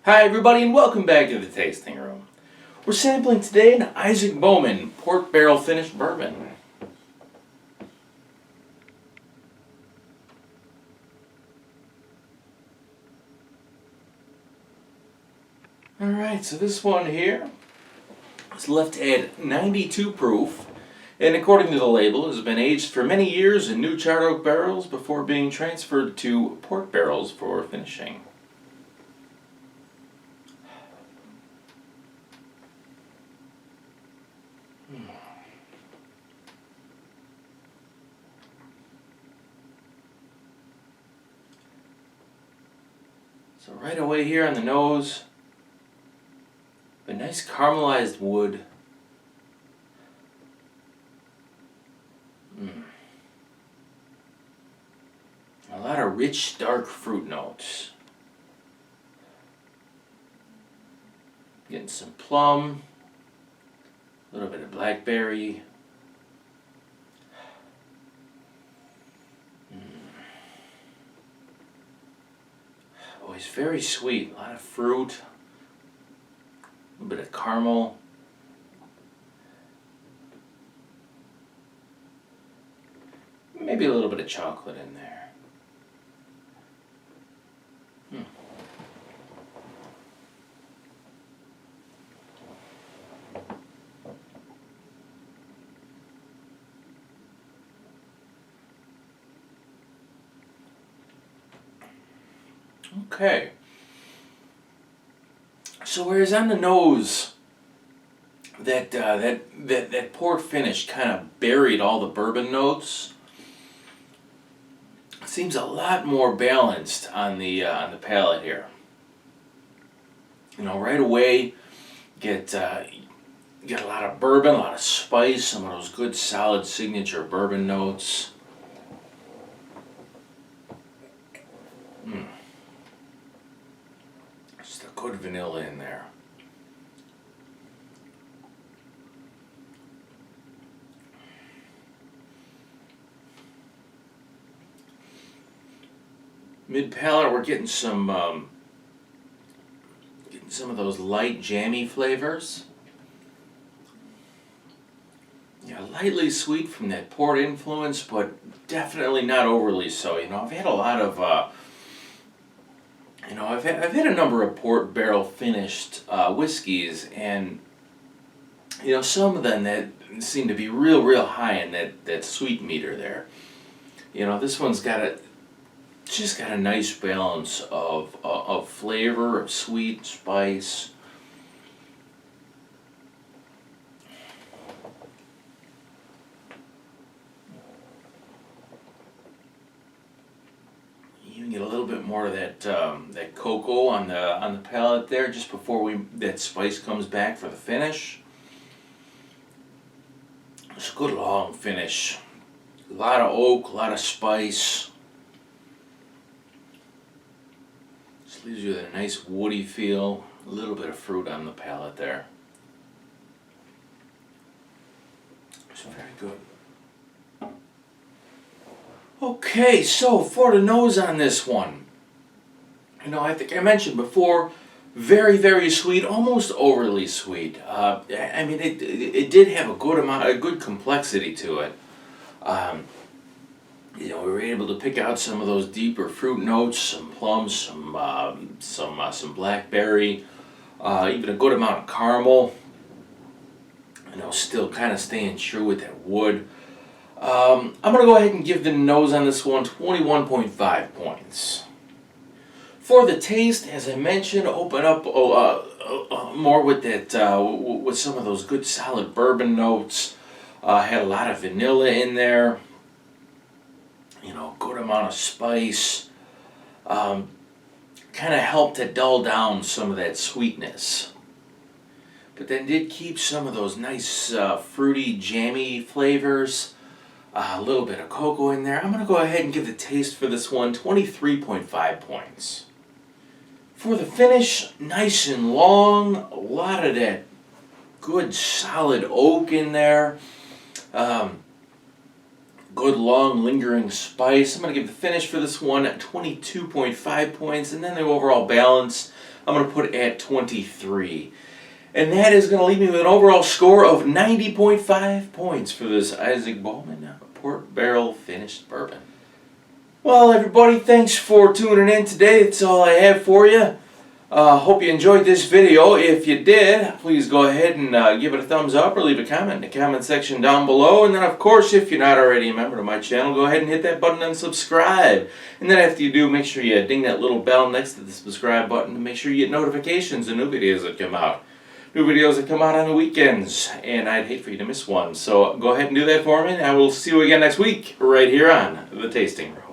Hi everybody and welcome back to the Tasting Room. We're sampling today an Isaac Bowman Port Barrel Finished Bourbon. Alright, so this one here is left at 92 proof, and according to the label has been aged for many years in new charred oak barrels before being transferred to port barrels for finishing. So right away here on the nose, a nice caramelized wood. A lot of rich, dark fruit notes. Getting some plum, a little bit of blackberry. Oh, it's very sweet. A lot of fruit, a little bit of caramel. Maybe a little bit of chocolate in there. Okay. So whereas on the nose, that port finish kind of buried all the bourbon notes, it seems a lot more balanced on the palate here. You know, right away, get a lot of bourbon, a lot of spice, some of those good solid signature bourbon notes. Just a good vanilla in there. Mid palate, we're getting some of those light jammy flavors. Yeah, lightly sweet from that port influence, but definitely not overly so. You know, I've had a lot of I've had a number of port barrel finished whiskeys, and some of them that seem to be real high in that sweet meter there. You know, this one's just got a nice balance of flavor, of sweet, spice. You can get a little bit more of that cocoa on the palate there, just before that spice comes back for the finish. It's a good long finish. A lot of oak, a lot of spice. Just leaves you with a nice woody feel. A little bit of fruit on the palate there. It's very good. Okay, so for the nose on this one, I think I mentioned before, very sweet, almost overly sweet. I mean, it did have a good complexity to it. We were able to pick out some of those deeper fruit notes, some plums, some blackberry, even a good amount of caramel. Still kind of staying true with that wood. I'm going to go ahead and give the nose on this one 21.5 points. For the taste, as I mentioned, open up more with with some of those good solid bourbon notes. Had a lot of vanilla in there. Good amount of spice. Kind of helped to dull down some of that sweetness. But then did keep some of those nice fruity, jammy flavors. A little bit of cocoa in there. I'm going to go ahead and give the taste for this one 23.5 points. For the finish, nice and long, a lot of that good solid oak in there. Good long lingering spice. I'm going to give the finish for this one 22.5 points, and then the overall balance, I'm going to put at 23. And that is going to leave me with an overall score of 90.5 points for this Isaac Bowman Port Barrel Finished Bourbon. Well, everybody, thanks for tuning in today. That's all I have for you. Hope you enjoyed this video. If you did, please go ahead and give it a thumbs up or leave a comment in the comment section down below. And then, of course, if you're not already a member of my channel, go ahead and hit that button and subscribe. And then after you do, make sure you ding that little bell next to the subscribe button to make sure you get notifications of new videos that come out. New videos that come out on the weekends, and I'd hate for you to miss one. So go ahead and do that for me, and I will see you again next week right here on The Tasting Room.